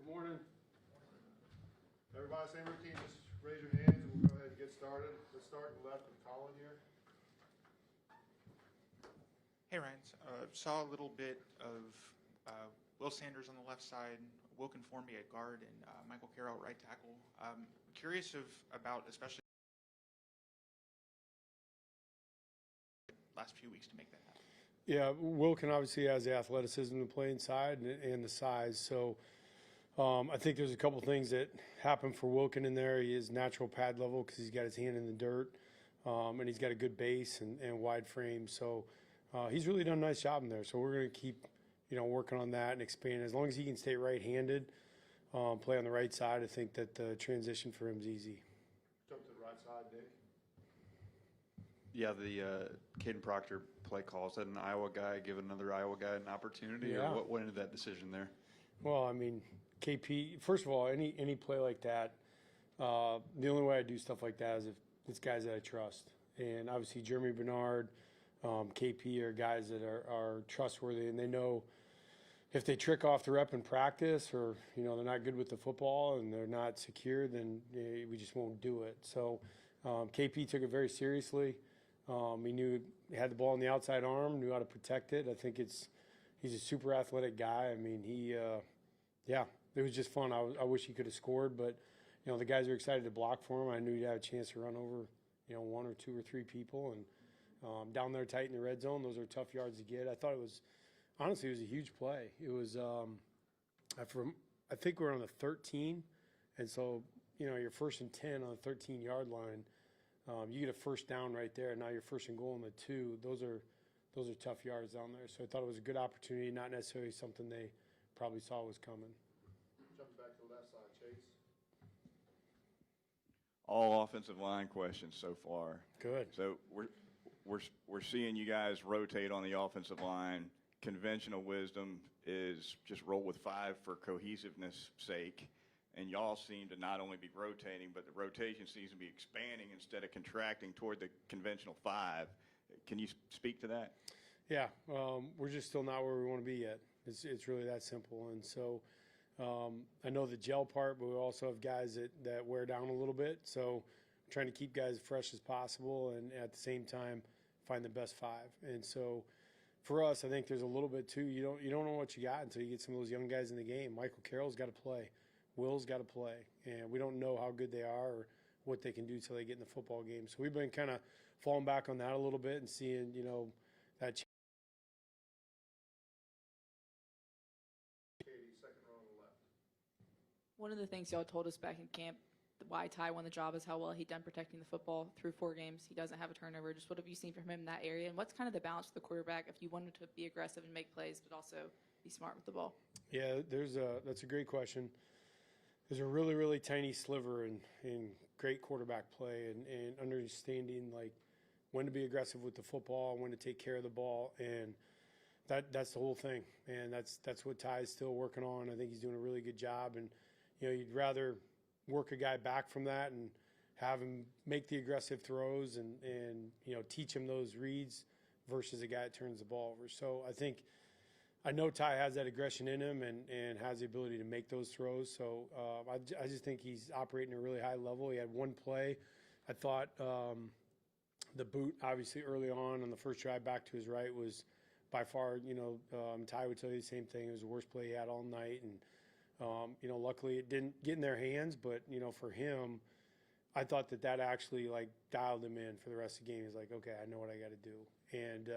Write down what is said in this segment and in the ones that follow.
Good morning. Everybody, same routine, just raise your hands and we'll go ahead and get started. Let's start on the left with Colin here. Hey Ryan, saw a little bit of Will Sanders on the left side, Will Conformity at guard, and Michael Carroll at right tackle. Curious about especially last few weeks to make that happen. Yeah, Wilkin obviously has the athleticism to play inside and the size. So I think there's a couple things that happen for Wilkin in there. He is natural pad level because he's got his hand in the dirt, and he's got a good base and wide frame. So he's really done a nice job in there. So we're going to keep, working on that and expand. As long as he can stay right-handed, play on the right side, I think that the transition for him is easy. Jump to the right side, Nick. Yeah, the Caden Proctor play call. Is that an Iowa guy give another Iowa guy an opportunity? Yeah. Or what went into that decision there? Well, I mean, KP, first of all, any play like that, the only way I do stuff like that is if it's guys that I trust. And obviously, Jeremy Bernard, KP are guys that are trustworthy, and they know if they trick off the rep in practice or, they're not good with the football and they're not secure, then we just won't do it. So KP took it very seriously. He knew he had the ball in the outside arm, knew how to protect it. I think he's a super athletic guy. I mean, it was just fun. I wish he could have scored, but the guys are excited to block for him. I knew he'd have a chance to run over, one or two or three people, and down there tight in the red zone. Those are tough yards to get. I thought honestly, it was a huge play. It was, I think we're on the 13, and so you're 1st and 10 on the 13-yard line. You get a first down right there, and now you're 1st and goal on the 2. Those are tough yards down there. So I thought it was a good opportunity, not necessarily something they probably saw was coming. Jumping back to the left side, Chase. All offensive line questions so far. Good. So we're seeing you guys rotate on the offensive line. Conventional wisdom is just roll with 5 for cohesiveness sake. And y'all seem to not only be rotating, but the rotation seems to be expanding instead of contracting toward the conventional 5. Can you speak to that? Yeah, we're just still not where we want to be yet. It's really that simple. And so I know the gel part, but we also have guys that wear down a little bit. So trying to keep guys fresh as possible and at the same time find the best 5. And so for us, I think there's a little bit too. You don't know what you got until you get some of those young guys in the game. Michael Carroll's got to play. Will's got to play, and we don't know how good they are or what they can do till they get in the football game. So we've been kind of falling back on that a little bit and seeing, that. Katie, second row on the left. One of the things y'all told us back in camp, why Ty won the job, is how well he done protecting the football through 4 games. He doesn't have a turnover. Just what have you seen from him in that area? And what's kind of the balance for the quarterback if you wanted to be aggressive and make plays, but also be smart with the ball? Yeah, that's a great question. There's a really, really tiny sliver in great quarterback play and understanding like when to be aggressive with the football, when to take care of the ball, and that's the whole thing. And that's what Ty is still working on. I think he's doing a really good job. And you'd rather work a guy back from that and have him make the aggressive throws and teach him those reads versus a guy that turns the ball over. So I know Ty has that aggression in him and has the ability to make those throws. So I just think he's operating at a really high level. He had one play. I thought the boot, obviously, early on the first drive back to his right was by far, Ty would tell you the same thing. It was the worst play he had all night. And, luckily it didn't get in their hands. But, for him, I thought that actually, dialed him in for the rest of the game. He's like, okay, I know what I got to do. And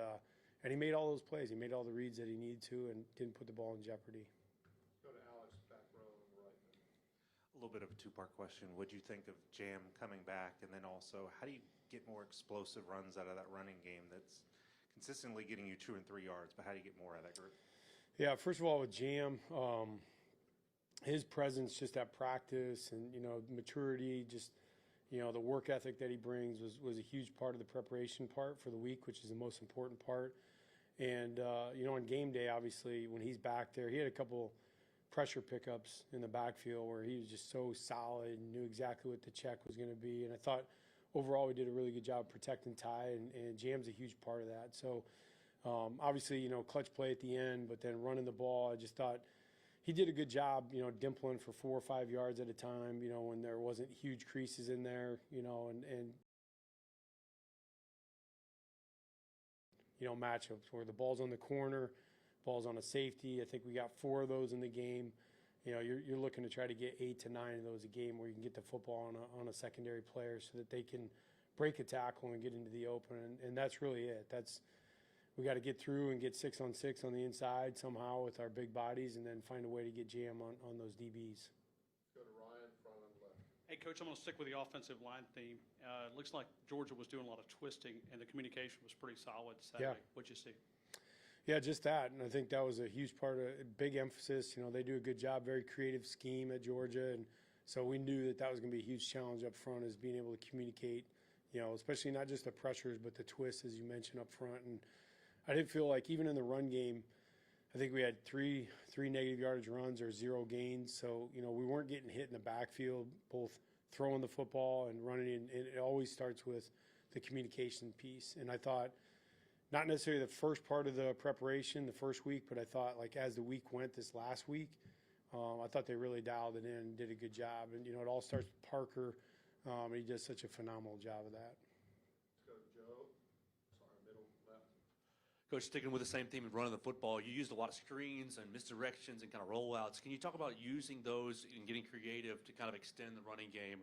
he made all those plays. He made all the reads that he needed to and didn't put the ball in jeopardy. Go to Alex, back row on the right. A little bit of a 2-part question. What do you think of Jam coming back? And then also, how do you get more explosive runs out of that running game that's consistently getting you 2 and 3 yards, but how do you get more out of that group? Yeah, first of all, with Jam, his presence just at practice and, maturity, just, the work ethic that he brings was a huge part of the preparation part for the week, which is the most important part. And, on game day, obviously, when he's back there, he had a couple pressure pickups in the backfield where he was just so solid and knew exactly what the check was going to be. And I thought overall we did a really good job protecting Ty, and Jam's a huge part of that. So, obviously, clutch play at the end, but then running the ball, I just thought he did a good job, dimpling for 4 or 5 yards at a time, when there wasn't huge creases in there, and matchups where the ball's on the corner, ball's on a safety. I think we got 4 of those in the game. You're looking to try to get 8 to 9 of those a game where you can get the football on a secondary player so that they can break a tackle and get into the open. And that's really it. We got to get through and get 6-on-6 on the inside somehow with our big bodies and then find a way to get Jam on those DBs. Go to Ryan, front on the left. Hey, Coach, I'm going to stick with the offensive line theme. It looks like Georgia was doing a lot of twisting, and the communication was pretty solid Saturday. Yeah. What'd you see? Yeah, just that. And I think that was a huge part of big emphasis. They do a good job, very creative scheme at Georgia. And so we knew that was going to be a huge challenge up front is being able to communicate, especially not just the pressures, but the twists, as you mentioned up front. And I didn't feel like even in the run game, I think we had three negative yardage runs or 0 gains. So, we weren't getting hit in the backfield, both throwing the football and running. And it always starts with the communication piece. And I thought, not necessarily the first part of the preparation, the first week, but I thought like as the week went this last week, I thought they really dialed it in and did a good job. And, it all starts with Parker, and he does such a phenomenal job of that. Let's go to Joe. Sorry, middle left. Coach, sticking with the same theme of running the football, you used a lot of screens and misdirections and kind of rollouts. Can you talk about using those and getting creative to kind of extend the running game,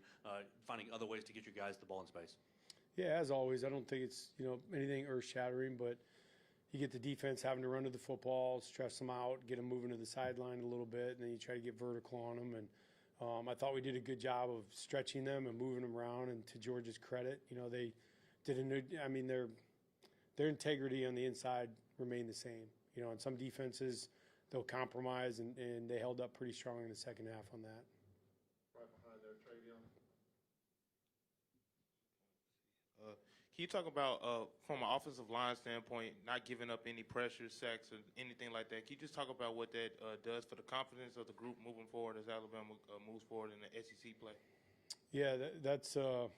finding other ways to get your guys the ball in space? Yeah, as always, I don't think it's, anything earth-shattering, but you get the defense having to run to the football, stress them out, get them moving to the sideline a little bit, and then you try to get vertical on them. And I thought we did a good job of stretching them and moving them around. And to Georgia's credit, they did their integrity on the inside remained the same. On some defenses, they'll compromise, and they held up pretty strong in the second half on that. Right behind there, Travion. Can you talk about, from an offensive line standpoint, not giving up any pressure, sacks, or anything like that? Can you just talk about what that does for the confidence of the group moving forward as Alabama moves forward in the SEC play? Yeah, that's you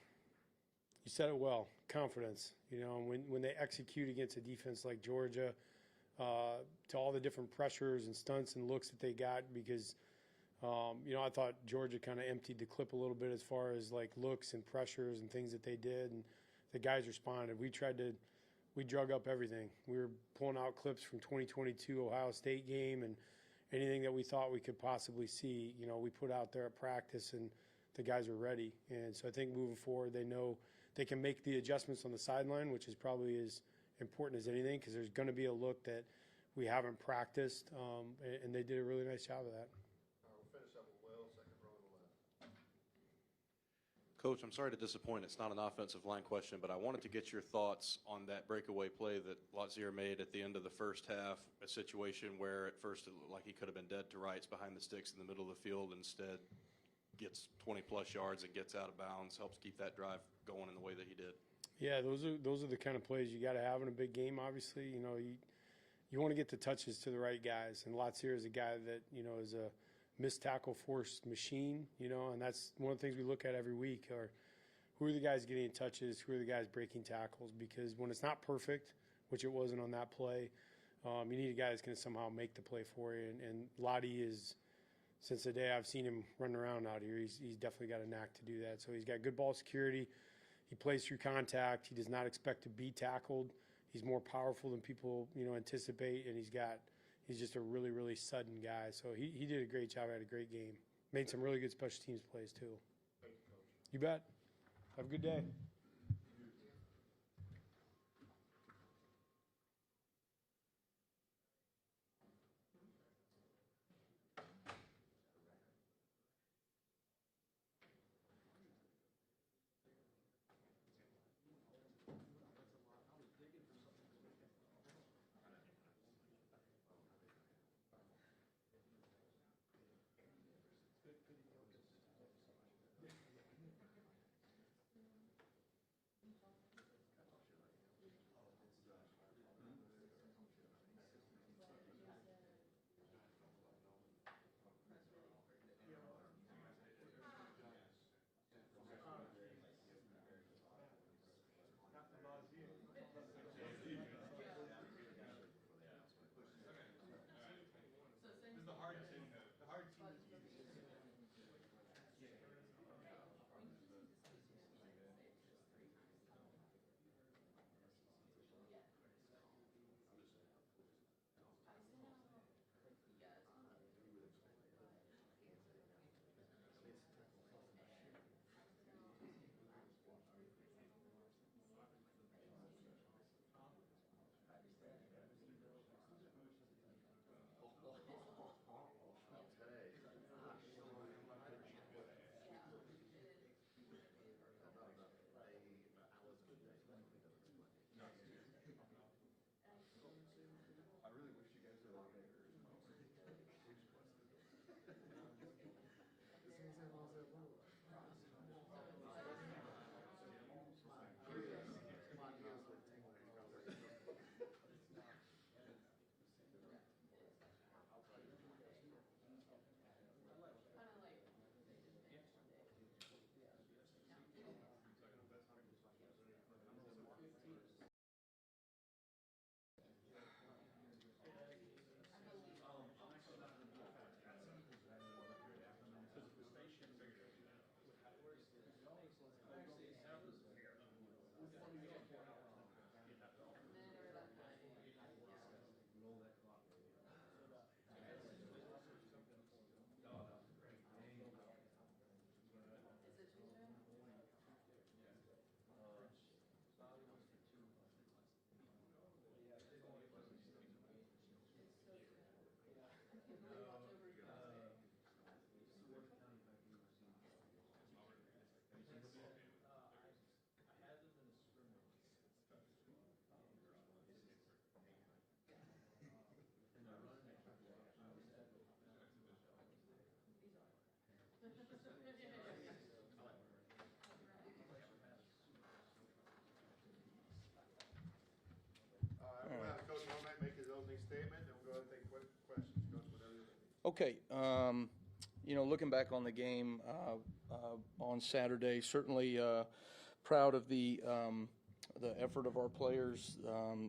said it well. Confidence. When they execute against a defense like Georgia, to all the different pressures and stunts and looks that they got, because I thought Georgia kind of emptied the clip a little bit as far as like looks and pressures and things that they did, and the guys responded. We drug up everything. We were pulling out clips from 2022 Ohio State game, and anything that we thought we could possibly see, we put out there at practice, and the guys were ready. And so I think moving forward, they know they can make the adjustments on the sideline, which is probably as important as anything, because there's going to be a look that we haven't practiced, and they did a really nice job of that. We'll finish up with Will, second row on the left. Coach, I'm sorry to disappoint. It's not an offensive line question, but I wanted to get your thoughts on that breakaway play that Latsier made at the end of the first half, a situation where at first it looked like he could have been dead to rights behind the sticks in the middle of the field, instead gets 20-plus yards and gets out of bounds, helps keep that drive going in the way that he did. Yeah, those are the kind of plays you got to have in a big game, obviously. You want to get the touches to the right guys, and Latsier is a guy that, is a missed tackle force machine, and that's one of the things we look at every week, are who are the guys getting touches, who are the guys breaking tackles, because when it's not perfect, which it wasn't on that play, you need a guy that's going to somehow make the play for you, and Lottie is, since the day I've seen him running around out here, he's definitely got a knack to do that. So he's got good ball security. He plays through contact. He does not expect to be tackled. He's more powerful than people, anticipate, and he's just a really, really sudden guy. So he did a great job. Had a great game. Made some really good special teams plays too. Thank you, Coach. You bet. Have a good day. Okay, looking back on the game on Saturday, certainly proud of the effort of our players,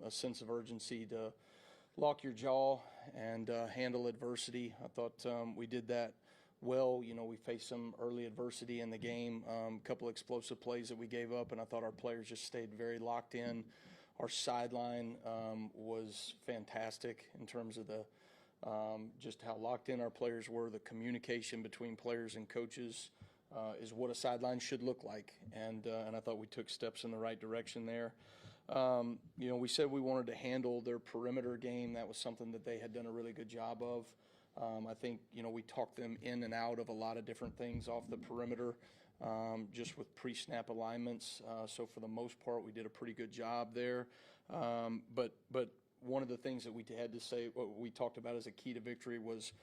a sense of urgency to lock your jaw and handle adversity. I thought we did that well. We faced some early adversity in the game, a couple explosive plays that we gave up, and I thought our players just stayed very locked in. Our sideline was fantastic in terms of the just how locked in our players were. The communication between players and coaches is what a sideline should look like, and I thought we took steps in the right direction there. We said we wanted to handle their perimeter game. That was something that they had done a really good job of. I think, we talked them in and out of a lot of different things off the perimeter, just with pre-snap alignments. So for the most part, we did a pretty good job there. But one of the things that we had to say, what we talked about as a key to victory was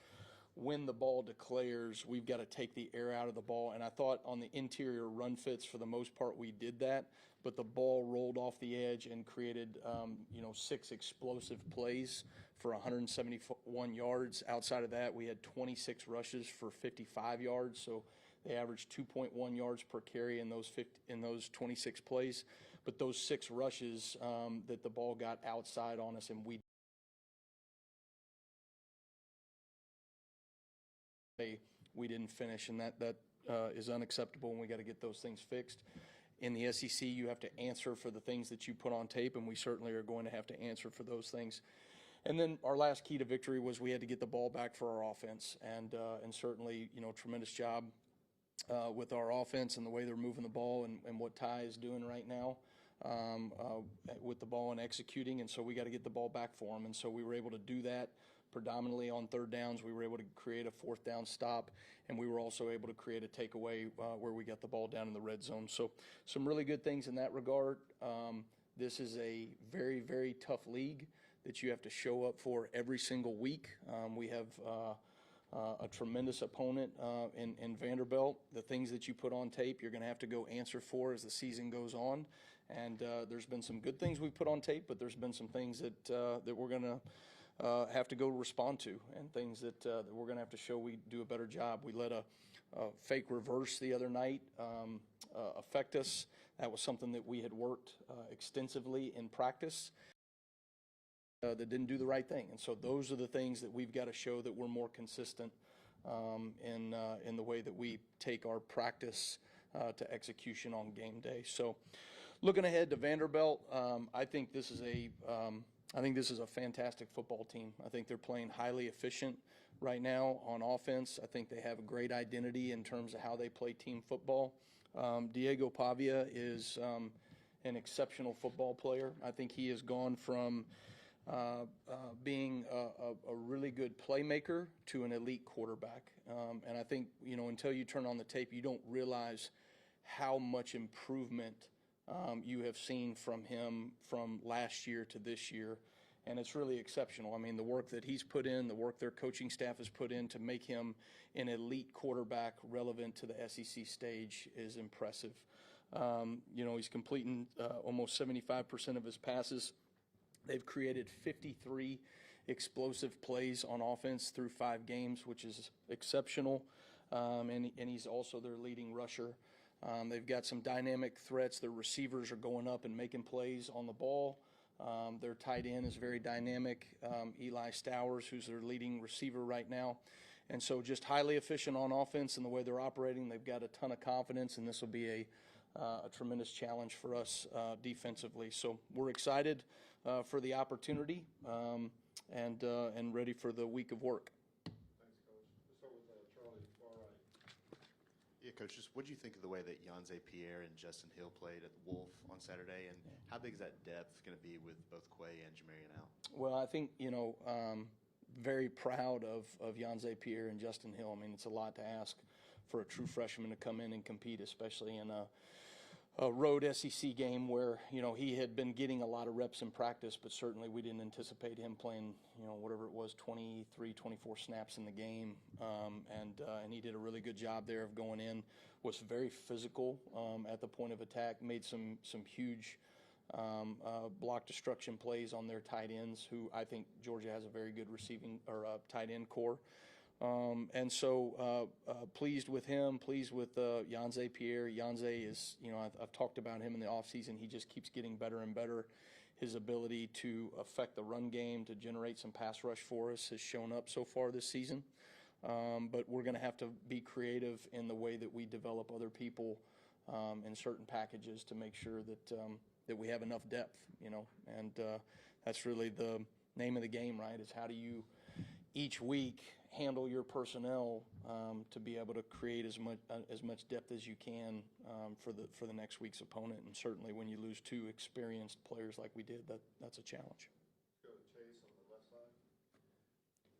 when the ball declares, we've got to take the air out of the ball. And I thought on the interior run fits, for the most part, we did that. But the ball rolled off the edge and created, 6 explosive plays for 171 yards. Outside of that, we had 26 rushes for 55 yards. So they averaged 2.1 yards per carry in those 26 plays. But those 6 rushes that the ball got outside on us, and we didn't finish, and that is unacceptable, and we got to get those things fixed. In the SEC, you have to answer for the things that you put on tape, and we certainly are going to have to answer for those things. And then our last key to victory was we had to get the ball back for our offense, and certainly, tremendous job with our offense and the way they're moving the ball and what Ty is doing right now with the ball and executing, and so we got to get the ball back for them, and so we were able to do that predominantly on third downs. We were able to create a fourth down stop, and we were also able to create a takeaway where we got the ball down in the red zone. So some really good things in that regard. This is a very, very tough league that you have to show up for every single week. We have a tremendous opponent in Vanderbilt. The things that you put on tape, you're going to have to go answer for as the season goes on. And there's been some good things we've put on tape, but there's been some things that we're going to have to go respond to, and things that we're going to have to show we do a better job. We let a fake reverse the other night affect us. That was something that we had worked extensively in practice that didn't do the right thing. And so those are the things that we've got to show that we're more consistent in the way that we take our practice to execution on game day. So looking ahead to Vanderbilt, I think this is a fantastic football team. I think they're playing highly efficient right now on offense. I think they have a great identity in terms of how they play team football. Diego Pavia is an exceptional football player. I think he has gone from being a really good playmaker to an elite quarterback. And I think, until you turn on the tape, you don't realize how much improvement you have seen from him from last year to this year, and it's really exceptional. I mean, the work that he's put in, the work their coaching staff has put in to make him an elite quarterback relevant to the SEC stage is impressive. He's completing almost 75% of his passes. They've created 53 explosive plays on offense through 5 games, which is exceptional, and he's also their leading rusher. They've got some dynamic threats. Their receivers are going up and making plays on the ball. Their tight end is very dynamic, Eli Stowers, who's their leading receiver right now. And so just highly efficient on offense and the way they're operating. They've got a ton of confidence, and this will be a tremendous challenge for us defensively. So we're excited for the opportunity and ready for the week of work. Thanks, Coach. Let's start with Charlie, far right. Yeah, Coach, just what do you think of the way that Yanze Pierre and Justin Hill played at the Wolf on Saturday, and how big is that depth going to be with both Quay and Jamarian out? Well, I think, very proud of Yanze Pierre and Justin Hill. I mean, it's a lot to ask for a true freshman to come in and compete, especially in a road SEC game where, he had been getting a lot of reps in practice, but certainly we didn't anticipate him playing, whatever it was, 23, 24 snaps in the game. And he did a really good job there of going in, was very physical at the point of attack, made some huge block destruction plays on their tight ends, who I think Georgia has a very good receiving or tight end core. And so pleased with him, pleased with Janze Pierre. Janze is, I've talked about him in the offseason. He just keeps getting better and better. His ability to affect the run game, to generate some pass rush for us has shown up so far this season. But we're going to have to be creative in the way that we develop other people in certain packages to make sure that we have enough depth, and that's really the name of the game, right? Is how do you each week handle your personnel to be able to create as much depth as you can for the next week's opponent, and certainly when you lose two experienced players like we did, that's a challenge. Go to Chase on the left side.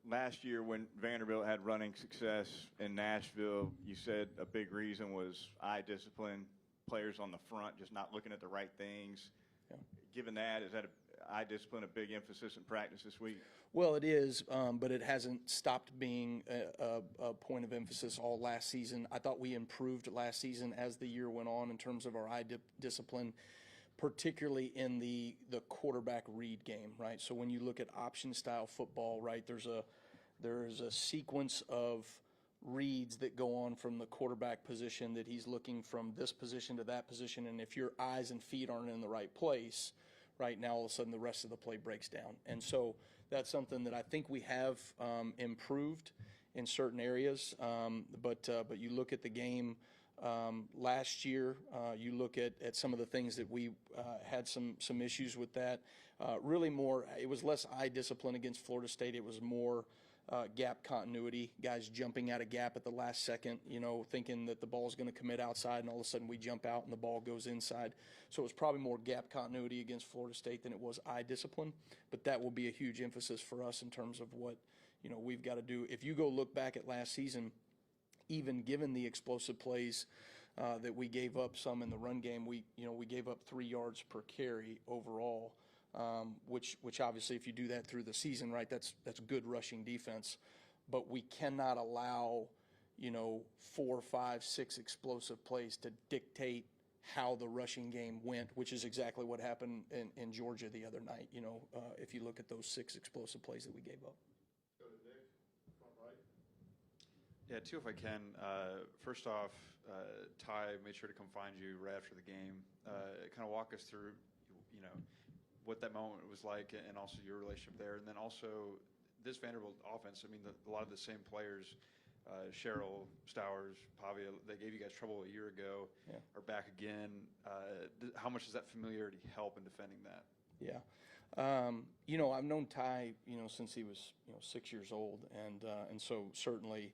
Last year when Vanderbilt had running success in Nashville, you said a big reason was eye discipline, players on the front just not looking at the right things. Yeah. Given that, is that eye discipline a big emphasis in practice this week? Well, it is, but it hasn't stopped being a point of emphasis all last season. I thought we improved last season as the year went on in terms of our eye discipline, particularly in the quarterback read game, right? So when you look at option style football, right, there's a sequence of reads that go on from the quarterback position that he's looking from this position to that position, and if your eyes and feet aren't in the right place, right, now all of a sudden the rest of the play breaks down. And so that's something that I think we have improved in certain areas, but you look at the game last year, you look at some of the things that we had some issues with that. Really more, it was less eye discipline against Florida State. It was more gap continuity, guys jumping out of gap at the last second, thinking that the ball's going to commit outside, and all of a sudden we jump out and the ball goes inside. So it was probably more gap continuity against Florida State than it was eye discipline, but that will be a huge emphasis for us in terms of what we've got to do. If you go look back at last season, even given the explosive plays that we gave up some in the run game, we gave up 3 yards per carry overall. Which obviously, if you do that through the season, right, that's good rushing defense. But we cannot allow, 4, 5, 6 explosive plays to dictate how the rushing game went, which is exactly what happened in Georgia the other night. If you look at those 6 explosive plays that we gave up. Go to Nick, front right. Yeah, two if I can. First off, Ty made sure to come find you right after the game. Kind of walk us through, what that moment was like, and also your relationship there, and then also this Vanderbilt offense. I mean, a lot of the same players, Cheryl, Stowers, Pavia, they gave you guys trouble a year ago, Yeah. are back again. How much does that familiarity help in defending that? Yeah. I've known Ty, since he was, 6 years old. And so certainly,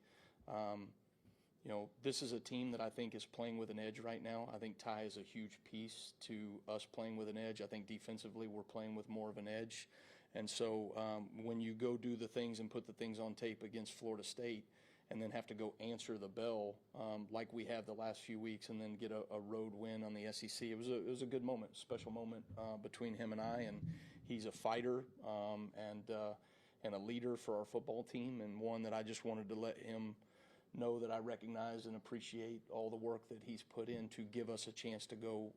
this is a team that I think is playing with an edge right now. I think Ty is a huge piece to us playing with an edge. I think defensively we're playing with more of an edge. And so when you go do the things and put the things on tape against Florida State and then have to go answer the bell like we have the last few weeks and then get a road win on the SEC, it was a good moment, special moment between him and I. And he's a fighter and a leader for our football team, and one that I just wanted to let him know that I recognize and appreciate all the work that he's put in to give us a chance to go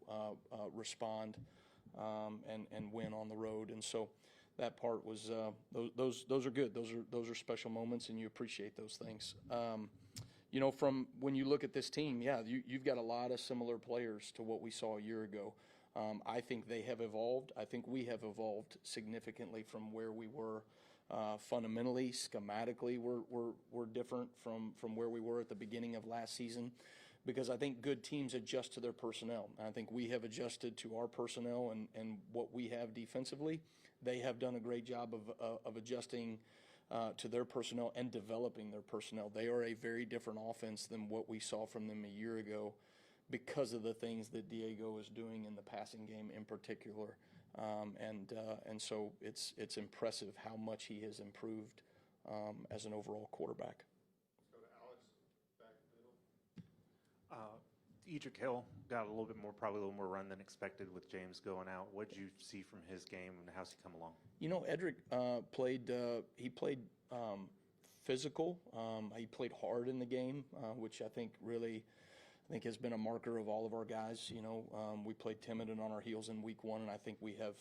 respond and win on the road. And so that part was those are good. Those are special moments, and you appreciate those things. From when you look at this team, yeah, you've got a lot of similar players to what we saw a year ago. I think they have evolved. I think we have evolved significantly from where we were. Fundamentally, schematically, we're different from where we were at the beginning of last season, because I think good teams adjust to their personnel. I think we have adjusted to our personnel and what we have defensively. They have done a great job of adjusting to their personnel and developing their personnel. They are a very different offense than what we saw from them a year ago because of the things that Diego is doing in the passing game in particular. And so it's impressive how much he has improved as an overall quarterback. Let's go to Alex, back in the middle. Edric Hill got probably a little more run than expected with James going out. What did you see from his game, and how's he come along? Edric played physical. He played hard in the game, which I think has been a marker of all of our guys. We played timid and on our heels in week 1, and I think we have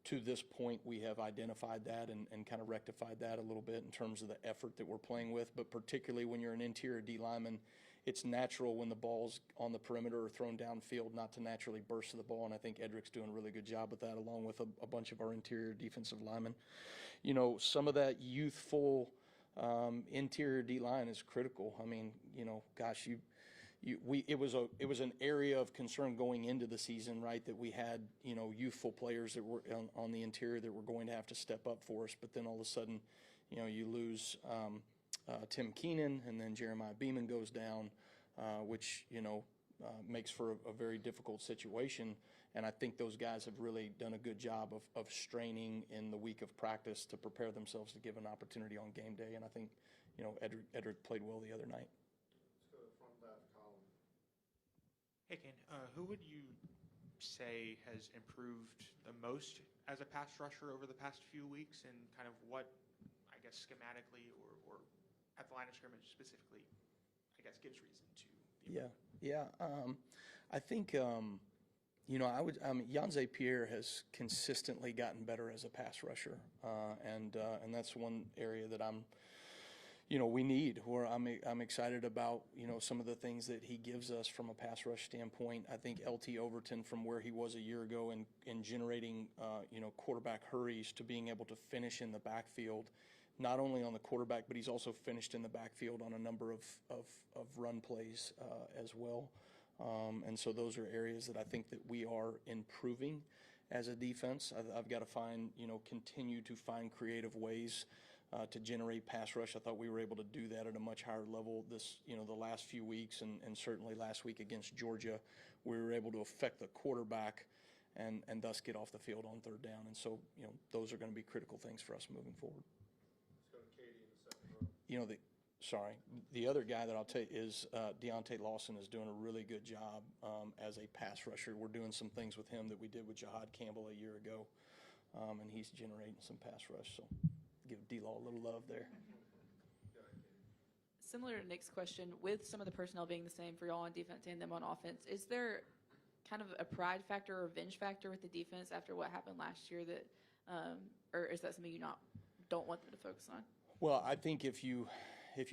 to this point, we have identified that and kind of rectified that a little bit in terms of the effort that we're playing with. But particularly when you're an interior D lineman, it's natural when the ball's on the perimeter or thrown downfield not to naturally burst to the ball. And I think Edric's doing a really good job with that, along with a bunch of our interior defensive linemen. You know, some of that youthful interior D line is critical. I mean, you know, gosh, it was an area of concern going into the season, right? That we had, you know, youthful players that were on the interior that were going to have to step up for us. But then all of a sudden, you know, you lose Tim Keenan, and then Jeremiah Beeman goes down, which, you know, makes for a very difficult situation. And I think those guys have really done a good job of straining in the week of practice to prepare themselves to give an opportunity on game day. And I think, you know, Edric played well the other night. Let's go to the front left column. Hey, Ken, who would you say has improved the most as a pass rusher over the past few weeks, and kind of what, I guess, schematically or at the line of scrimmage specifically, I guess, gives reason to the improvement? I think, you know, Jan Pierre has consistently gotten better as a pass rusher, and that's one area that we need. Where I'm excited about, you know, some of the things that he gives us from a pass rush standpoint. I think LT Overton, from where he was a year ago in generating, you know, quarterback hurries to being able to finish in the backfield, not only on the quarterback, but he's also finished in the backfield on a number of run plays as well. And so those are areas that I think that we are improving as a defense. I've got to continue to find creative ways to generate pass rush. I thought we were able to do that at a much higher level the last few weeks, and certainly last week against Georgia, we were able to affect the quarterback and thus get off the field on third down. And so, you know, those are going to be critical things for us moving forward. Let's go to Katie in the second row. You know, the other guy that I'll tell you is Deontay Lawson is doing a really good job as a pass rusher. We're doing some things with him that we did with Jahad Campbell a year ago, and he's generating some pass rush. So give D-Law a little love there. Similar to Nick's question, with some of the personnel being the same for y'all on defense and them on offense, is there kind of a pride factor or revenge factor with the defense after what happened last year that, or is that something you don't want them to focus on? Well, I think if you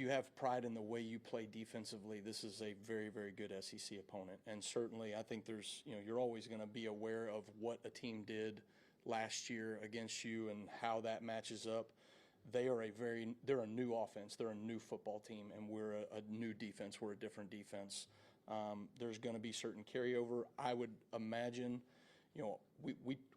have pride in the way you play defensively, this is a very, very good SEC opponent. And certainly I think you're always going to be aware of what a team did last year against you and how that matches up. They're a new offense. They're a new football team, and we're a new defense. We're a different defense. There's going to be certain carryover. I would imagine, you know,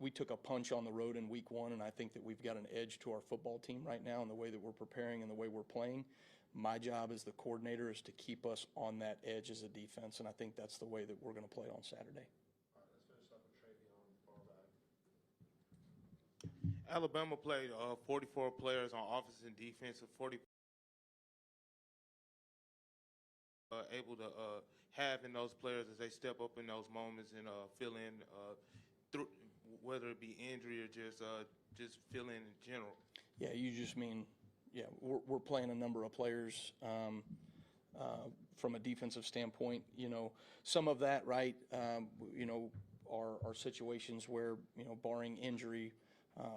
we took a punch on the road in week one, and I think that we've got an edge to our football team right now in the way that we're preparing and the way we're playing. My job as the coordinator is to keep us on that edge as a defense, and I think that's the way that we're going to play on Saturday. All right, let's finish up with Travion, far back. Alabama played 44 players on offense and defense, 40 able to have in those players as they step up in those moments and fill in through, whether it be injury or just fill in general. Yeah, you just mean, we're playing a number of players from a defensive standpoint. You know, some of that, right, you know, are situations where, you know, barring injury,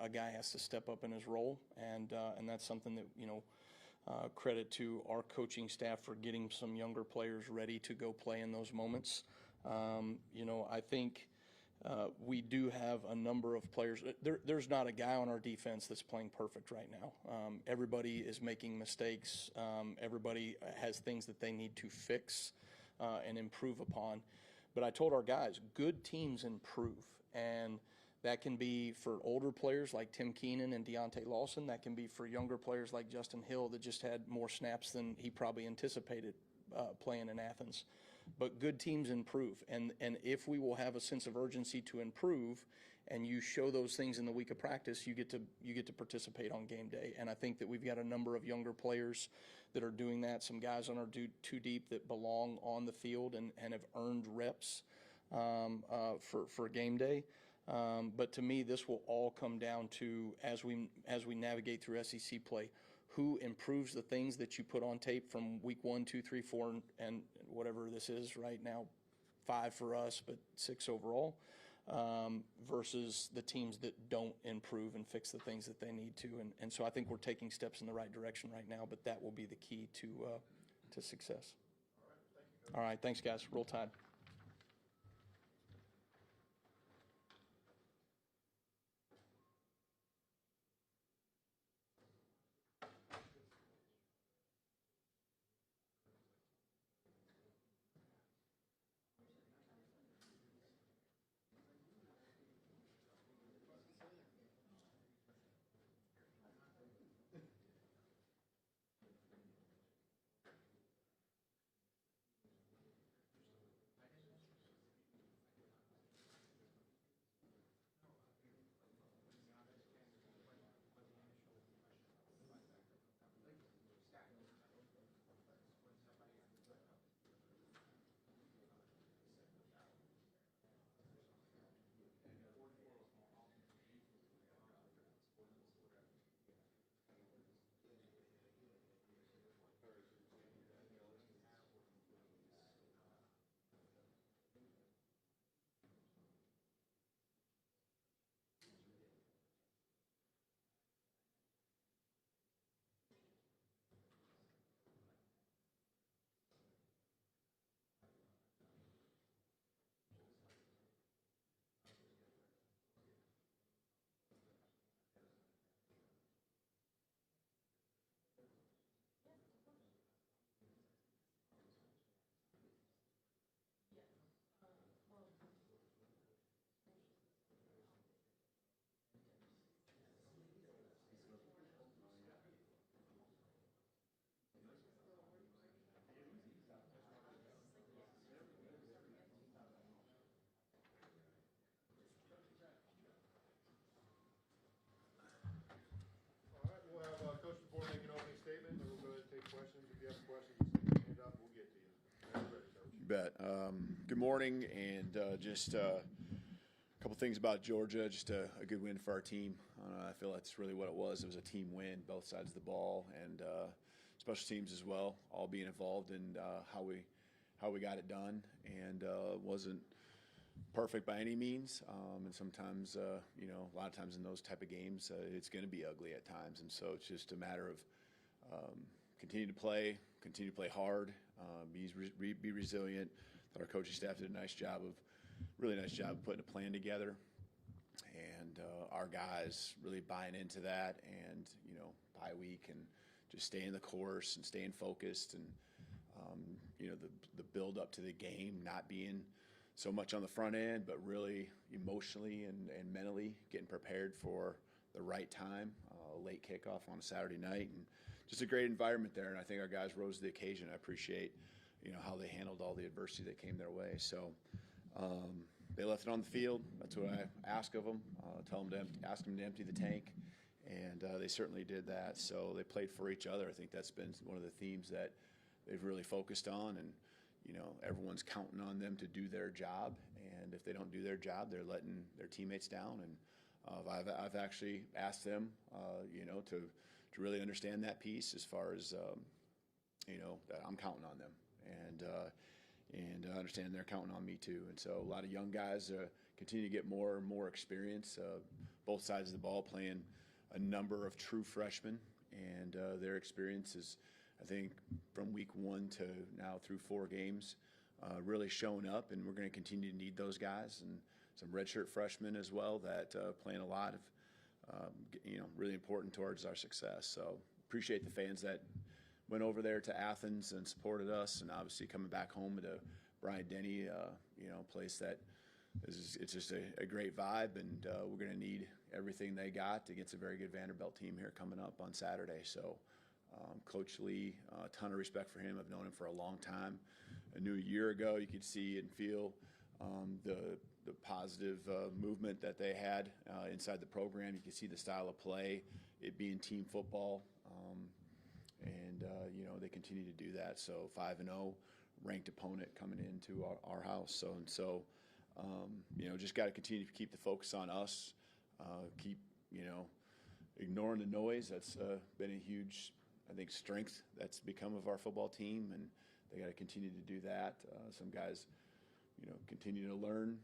a guy has to step up in his role, and that's something that, you know, credit to our coaching staff for getting some younger players ready to go play in those moments. You know, I think we do have a number of players. There's not a guy on our defense that's playing perfect right now. Everybody is making mistakes. Everybody has things that they need to fix and improve upon. But I told our guys, good teams improve, and that can be for older players like Tim Keenan and Deontay Lawson. That can be for younger players like Justin Hill that just had more snaps than he probably anticipated playing in Athens. But good teams improve, and if we will have a sense of urgency to improve, and you show those things in the week of practice, you get to participate on game day. And I think that we've got a number of younger players that are doing that. Some guys on our two deep that belong on the field and have earned reps for game day. But to me, this will all come down to, as we navigate through SEC play, who improves the things that you put on tape from week 1, 2, 3, 4, and whatever this is right now, 5 for us, but 6 overall. versus the teams that don't improve and fix the things that they need to. And so I think we're taking steps in the right direction right now, but that will be the key to success. All right, thanks, guys. Roll Tide. All right, we'll have Coach DeBoer make an opening statement, and we'll go ahead and take questions. If you have questions, just stick your hand up, we'll get to you. Whenever you're ready, Coach. You bet. Good morning, and just a couple things about Georgia. Just a good win for our team. I feel that's really what it was. It was a team win, both sides of the ball, and special teams as well, all being involved in how we got it done. And wasn't perfect by any means, and sometimes a lot of times in those type of games, it's going to be ugly at times. And so it's just a matter of continue to play hard, be resilient. That our coaching staff did a really nice job of putting a plan together, and our guys really buying into that, and bye week, and just staying the course and staying focused, and the build up to the game not being so much on the front end, but really emotionally and mentally getting prepared for the right time, late kickoff on a Saturday night, and just a great environment there. And I think our guys rose to the occasion. I appreciate how they handled all the adversity that came their way. So they left it on the field. That's what I ask of them. Ask them to empty the tank, and they certainly did that. So they played for each other. I think that's been one of the themes that they've really focused on, and everyone's counting on them to do their job. And if they don't do their job, they're letting their teammates down. And I've actually asked them, to really understand that piece, as far as that I'm counting on them, and understand they're counting on me too. And so a lot of young guys continue to get more and more experience, both sides of the ball, playing a number of true freshmen, and their experience is, I think, from week 1 to now through 4 games, really showing up, and we're going to continue to need those guys, and some redshirt freshmen as well that playing a lot of, really important towards our success. So appreciate the fans that went over there to Athens and supported us, and obviously coming back home to Bryant-Denny, place that it's just a great vibe, and we're going to need everything they got against a very good Vanderbilt team here coming up on Saturday. So Coach Lee, a ton of respect for him. I've known him for a long time. I knew a year ago you could see and feel the positive movement that they had inside the program. You could see the style of play, it being team football, and they continue to do that. So 5-0, ranked opponent coming into our house. So just got to continue to keep the focus on us. Keep ignoring the noise. That's been a huge, I think, strength that's become of our football team, and they got to continue to do that. Some guys, continue to learn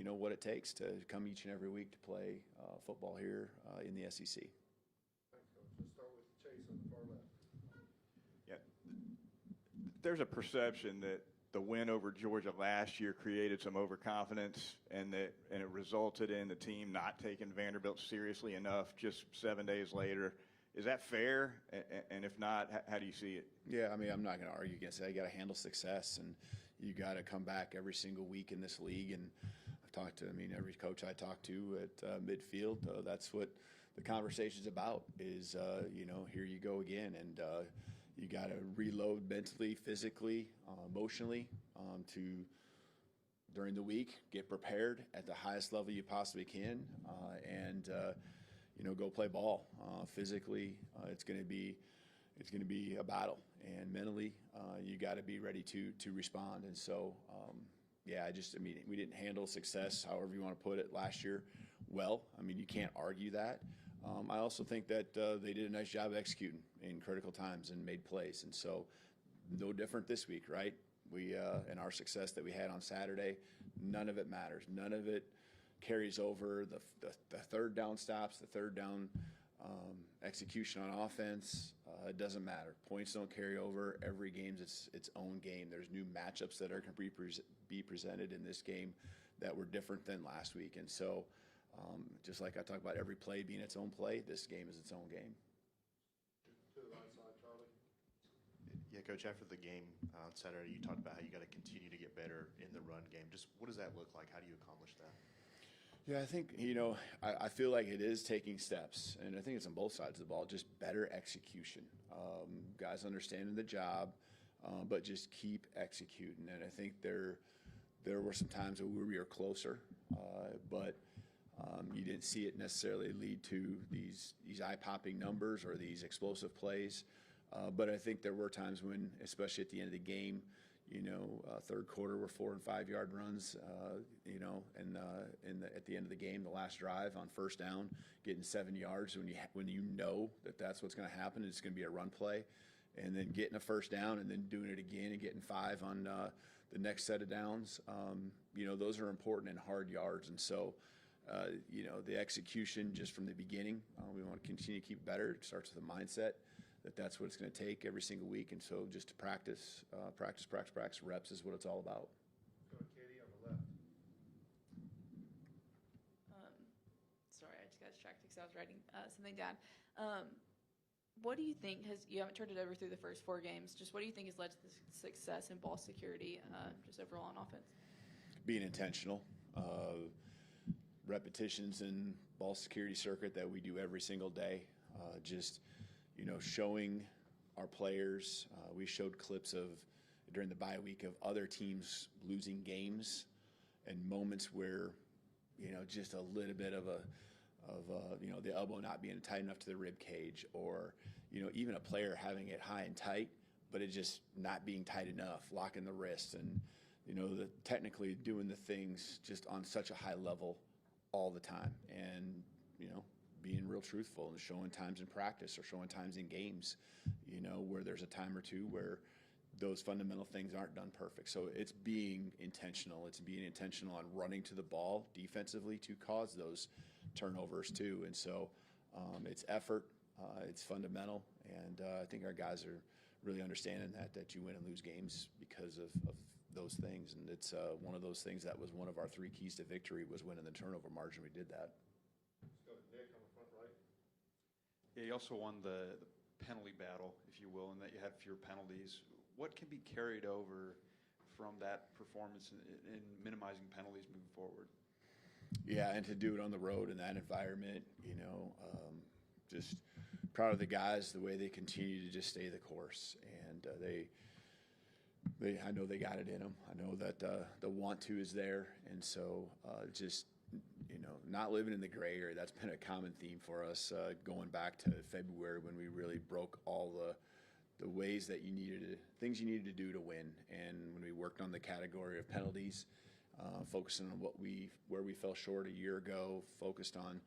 what it takes to come each and every week to play football here in the SEC. Thanks, Coach. Let's start with Chase on the far left. Yeah. There's a perception that the win over Georgia last year created some overconfidence and it resulted in the team not taking Vanderbilt seriously enough just 7 days later. Is that fair? And if not, how do you see it? Yeah, I mean, I'm not going to argue against that. You got to handle success, and you got to come back every single week in this league. And I've talked to, every coach I talk to at midfield, that's what the conversation's about. Is here you go again, and you got to reload mentally, physically, emotionally to during the week, get prepared at the highest level you possibly can, and go play ball. Physically, it's going to be a battle, and mentally, you got to be ready to respond. And so, we didn't handle success, however you want to put it, last year well. You can't argue that. I also think that they did a nice job executing in critical times and made plays. And so, no different this week, right? We and our success that we had on Saturday, none of it matters. None of it carries over. The third down stops, the third down execution on offense, it doesn't matter. Points don't carry over. Every game's its own game. There's new matchups that are going to be presented in this game that were different than last week. And so, just like I talk about every play being its own play, this game is its own game. To the right side, Charlie. Yeah, Coach, after the game on Saturday, you talked about how you got to continue to get better in the run game. Just what does that look like? How do you accomplish that? Yeah, I think, I feel like it is taking steps, and I think it's on both sides of the ball, just better execution. Guys understanding the job, but just keep executing. And I think there were some times where we were closer, but you didn't see it necessarily lead to these eye-popping numbers or these explosive plays. But I think there were times when, especially at the end of the game, third quarter were 4 and 5 yard runs, and at the end of the game, the last drive on first down, getting 7 yards when you know that's what's going to happen. It's going to be a run play, and then getting a first down and then doing it again and getting 5 on the next set of downs. Those are important and hard yards, and so. The execution just from the beginning, we want to continue to keep better. It starts with a mindset that's what it's going to take every single week. And so just to practice, reps is what it's all about. Go to Katie on the left. Sorry, I just got distracted because I was writing something down. What do you think you haven't turned it over through the first 4 games, just what do you think has led to the success in ball security, just overall on offense? Being intentional. Repetitions in ball security circuit that we do every single day. Showing our players. We showed clips during the bye week of other teams losing games and moments where, just a little bit of the elbow not being tight enough to the rib cage, or, even a player having it high and tight, but it just not being tight enough, locking the wrist, and, technically doing the things just on such a high level all the time, and being real truthful and showing times in practice or showing times in games, where there's a time or two where those fundamental things aren't done perfect. So it's being intentional. It's being intentional on running to the ball defensively to cause those turnovers too. And so it's effort, it's fundamental, and I think our guys are really understanding that you win and lose games because of those things, and it's one of those things that was one of our 3 keys to victory was winning the turnover margin. We did that. Let's go to Nick on the front right. Yeah, you also won the penalty battle, if you will, and that you had fewer penalties. What can be carried over from that performance in minimizing penalties moving forward? Yeah, and to do it on the road in that environment, just proud of the guys, the way they continue to just stay the course, and I know they got it in them. I know that the want to is there, and so not living in the gray area. That's been a common theme for us going back to February when we really broke all the ways that things you needed to do to win, and when we worked on the category of penalties, focusing on where we fell short a year ago, focused on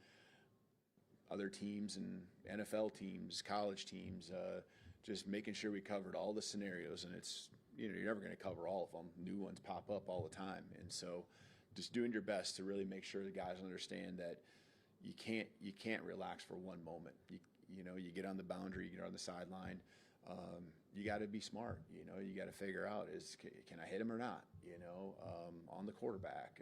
other teams and NFL teams, college teams, just making sure we covered all the scenarios, and it's you're never going to cover all of them. New ones pop up all the time, and so just doing your best to really make sure the guys understand that you can't relax for one moment. You know, you get on the boundary, you get on the sideline. You got to be smart. You know, you got to figure out can I hit him or not? You know, on the quarterback.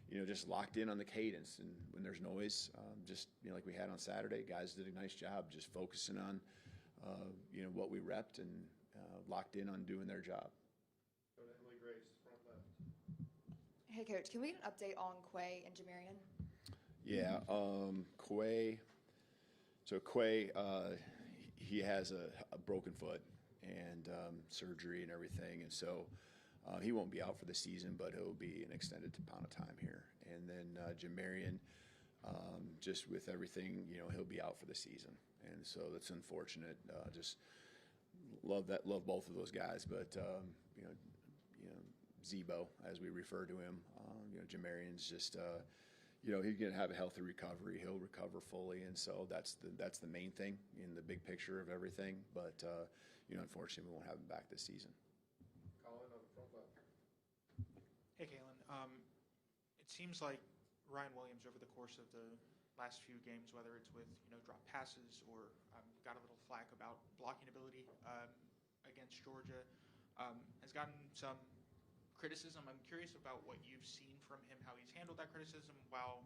You know, just locked in on the cadence, and when there's noise, just like we had on Saturday, guys did a nice job just focusing on what we repped and locked in on doing their job. Go to Emily Grace, front left. Hey, Coach, can we get an update on Quay and Jamarian? Yeah, Quay. So Quay, he has a broken foot and surgery and everything, and so he won't be out for the season, but he'll be an extended amount of time here. And then Jamarian, just with everything, he'll be out for the season, and so that's unfortunate. Just love both of those guys, but Zebo, as we refer to him, Jamarian's just. He's going to have a healthy recovery. He'll recover fully, and so that's the main thing in the big picture of everything. But unfortunately, we won't have him back this season. Colin on the front left. Hey, Kalen. It seems like Ryan Williams over the course of the last few games, whether it's with drop passes or got a little flack about blocking ability against Georgia, has gotten some criticism. I'm curious about what you've seen from him, how he's handled that criticism, while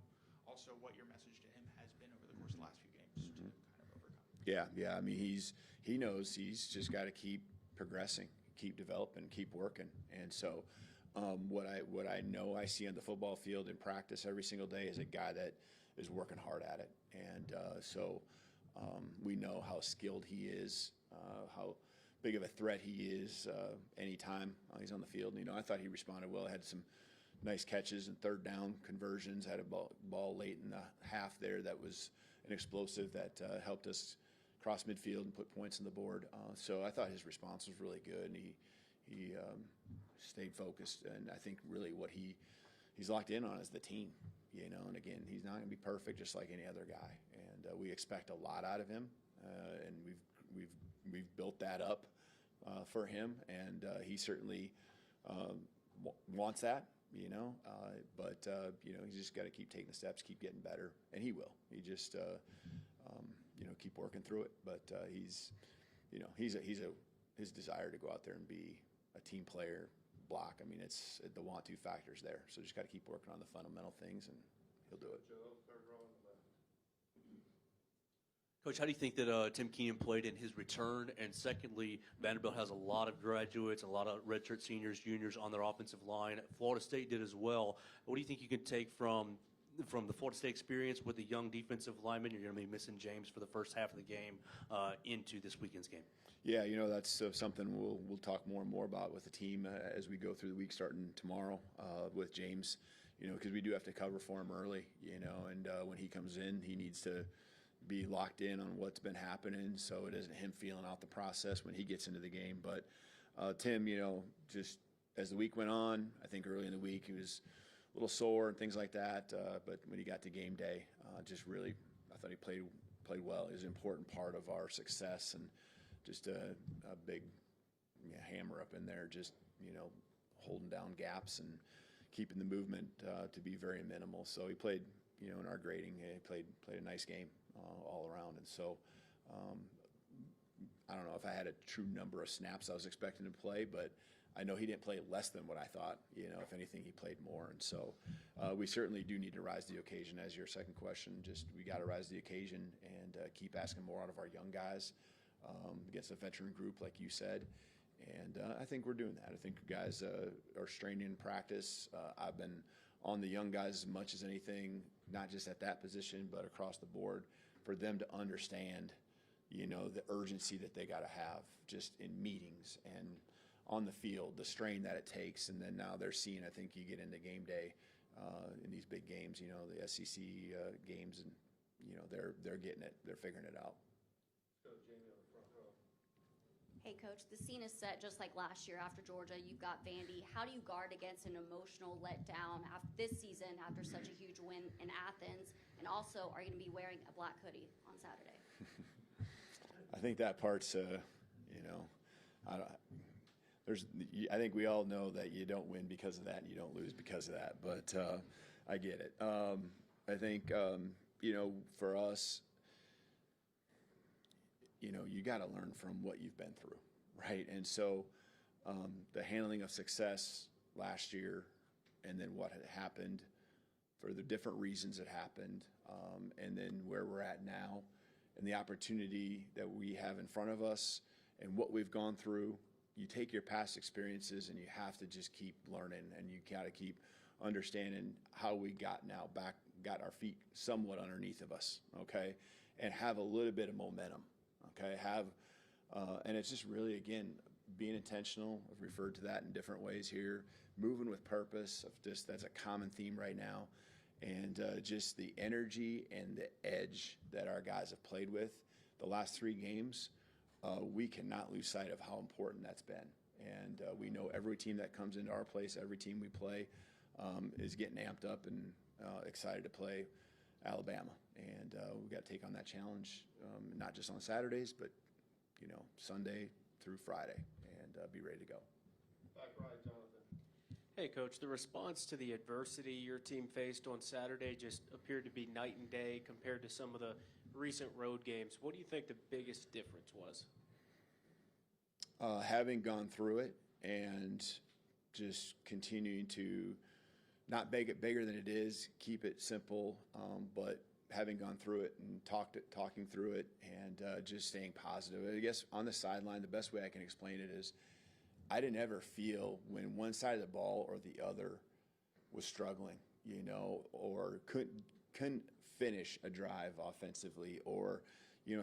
also what your message to him has been over the course of the last few games to kind of overcome. Yeah. I mean, he knows he's just got to keep progressing, keep developing, keep working. And so, what I know I see on the football field in practice every single day is a guy that is working hard at it. And so we know how skilled he is, how big of a threat he is anytime he's on the field. And, I thought he responded well. Had some nice catches and third down conversions. Had a ball late in the half there that was an explosive that helped us cross midfield and put points on the board. So I thought his response was really good, and he stayed focused. And I think really what he's locked in on is the team. And again, he's not going to be perfect, just like any other guy. And we expect a lot out of him, and we've built that up for him, and he certainly wants that, but he's just got to keep taking the steps, keep getting better, and he will. He just keep working through it. But his desire to go out there and be a team player, block. I mean, it's the want-to factors there. So just got to keep working on the fundamental things, and he'll do it. Joe, third row on the left. Coach, how do you think that Tim Keenan played in his return? And secondly, Vanderbilt has a lot of graduates, a lot of redshirt seniors, juniors on their offensive line. Florida State did as well. What do you think you can take from the Florida State experience with the young defensive lineman? You're going to be missing James for the first half of the game into this weekend's game. Yeah, that's something we'll talk more and more about with the team as we go through the week, starting tomorrow with James. Because we do have to cover for him early. And when he comes in, he needs to be locked in on what's been happening, so it isn't him feeling out the process when he gets into the game. But Tim, just as the week went on, I think early in the week he was a little sore and things like that. But when he got to game day, just really, I thought he played well. He was an important part of our success, and just a big hammer up in there, just holding down gaps and keeping the movement to be very minimal. So he played, in our grading, he played a nice game all around. And so I don't know if I had a true number of snaps I was expecting to play, but I know he didn't play less than what I thought. If anything, he played more. And so we certainly do need to rise to the occasion. As your second question, just we got to rise to the occasion and keep asking more out of our young guys against a veteran group, like you said. And I think we're doing that. I think guys are straining in practice. I've been on the young guys as much as anything, not just at that position, but across the board, for them to understand, the urgency that they got to have just in meetings and on the field, the strain that it takes. And then now they're seeing, I think you get into game day in these big games, the SEC games, and, they're getting it. They're figuring it out. Let's go to Jamie on the front row. Hey, Coach, the scene is set just like last year after Georgia. You've got Vandy. How do you guard against an emotional letdown this season after such a huge win in Athens? And also, are you going to be wearing a black hoodie on Saturday? I think that part's, I think we all know that you don't win because of that and you don't lose because of that, but I get it. I think, for us, you got to learn from what you've been through, right? And so the handling of success last year and then what had happened for the different reasons it happened, and then where we're at now and the opportunity that we have in front of us and what we've gone through, you take your past experiences and you have to just keep learning, and you got to keep understanding how we got our feet somewhat underneath of us, okay, and have a little bit of momentum, okay, and it's just really, again, being intentional. I've referred to that in different ways here, moving with purpose. That's a common theme right now, and just the energy and the edge that our guys have played with the last 3 games. We cannot lose sight of how important that's been. And we know every team that comes into our place, every team we play, is getting amped up and excited to play Alabama. And we've got to take on that challenge, not just on Saturdays, but, Sunday through Friday, and be ready to go. Back right, Jonathan. Hey, Coach, the response to the adversity your team faced on Saturday just appeared to be night and day compared to some of the recent road games. What do you think the biggest difference was? Having gone through it and just continuing to not make it bigger than it is, keep it simple, but having gone through it and talking through it and just staying positive. I guess on the sideline, the best way I can explain it is I didn't ever feel when one side of the ball or the other was struggling, or couldn't finish a drive offensively, or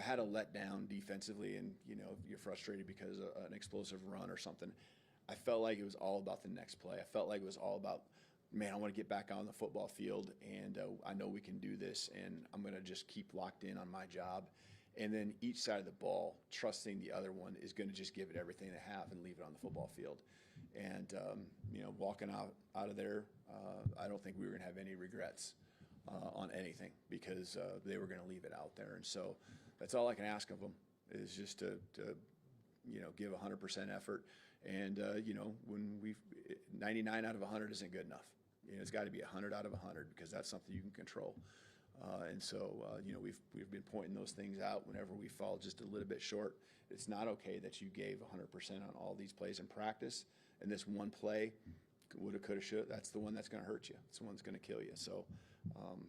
had a letdown defensively, and you're frustrated because of an explosive run or something. I felt like it was all about the next play. I felt like it was all about, man, I want to get back on the football field, and I know we can do this, and I'm going to just keep locked in on my job. And then each side of the ball, trusting the other one, is going to just give it everything they have and leave it on the football field. And walking out of there, I don't think we were going to have any regrets on anything, because they were going to leave it out there. And so that's all I can ask of them, is just to give 100% effort. And when 99 out of 100 isn't good enough. It's got to be 100 out of 100, because that's something you can control. And so we've been pointing those things out whenever we fall just a little bit short. It's not okay that you gave 100% on all these plays in practice, and this one play, woulda, coulda, shoulda, that's the one that's going to hurt you. It's the one that's going to kill you. So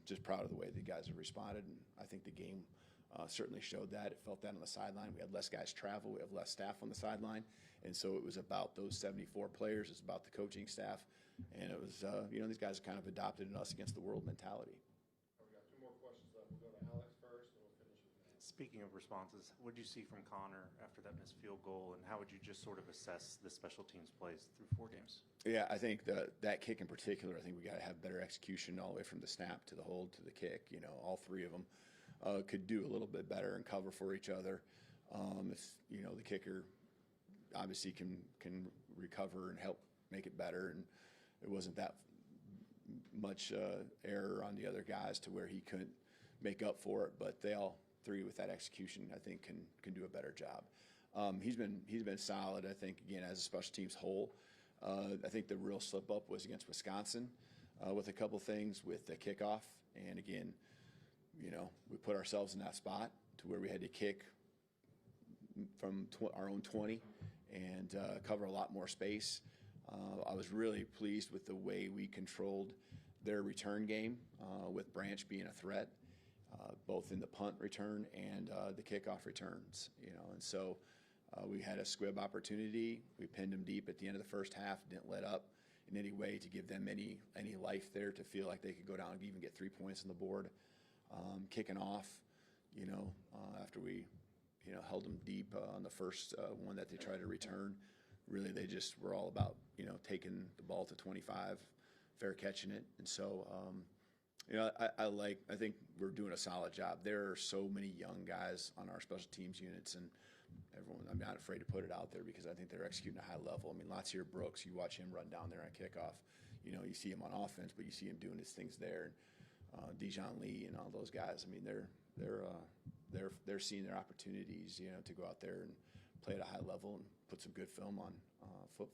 just proud of the way the guys have responded, and I think the game certainly showed that. It felt that on the sideline. We had less guys travel. We have less staff on the sideline. And so it was about those 74 players. It's about the coaching staff. And it was, these guys kind of adopted an us against the world mentality. We got 2 more questions left. We'll go to Alex first, and we'll finish with Matt. Speaking of responses, what did you see from Connor after that missed field goal, and how would you just sort of assess the special teams plays through 4 games? Yeah, I think that kick in particular, I think we got to have better execution all the way from the snap to the hold to the kick. All 3 of them could do a little bit better and cover for each other. The kicker obviously can recover and help make it better, and it wasn't that much error on the other guys to where he couldn't make up for it. But they all 3 with that execution, I think, can do a better job. He's been solid, I think, again, as a special teams whole. I think the real slip up was against Wisconsin with a couple things with the kickoff, and again, we put ourselves in that spot to where we had to kick from our own 20 and cover a lot more space. I was really pleased with the way we controlled their return game, with Branch being a threat, both in the punt return and the kickoff returns. And so we had a squib opportunity. We pinned them deep at the end of the first half, didn't let up in any way to give them any life there to feel like they could go down and even get 3 points on the board. Kicking off, after we held them deep on the first one that they tried to return. Really, they just were all about, taking the ball to 25, fair catching it. And so, I think we're doing a solid job. There are so many young guys on our special teams units, and I'm not afraid to put it out there because I think they're executing at a high level. I mean, Latsier Brooks, you watch him run down there on kickoff. You see him on offense, but you see him doing his things there. And Dijon Lee and all those guys, I mean, they're seeing their opportunities, to go out there and play at a high level and put some good film on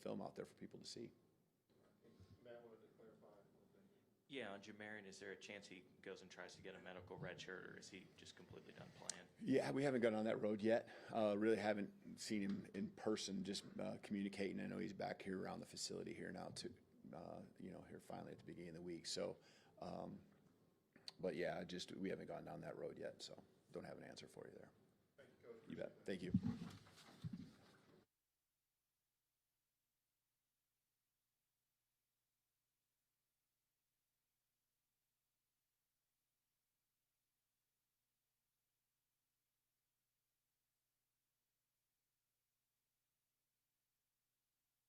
film out there for people to see. Matt wanted to clarify one thing. Yeah, on Jamarian, is there a chance he goes and tries to get a medical red shirt, or is he just completely done playing? Yeah, we haven't gone on that road yet. Really haven't seen him in person, just communicating. I know he's back here around the facility here now too, here finally at the beginning of the week. So, but yeah, we haven't gone down that road yet, so don't have an answer for you there. Thank you, Coach. You bet. Thank you.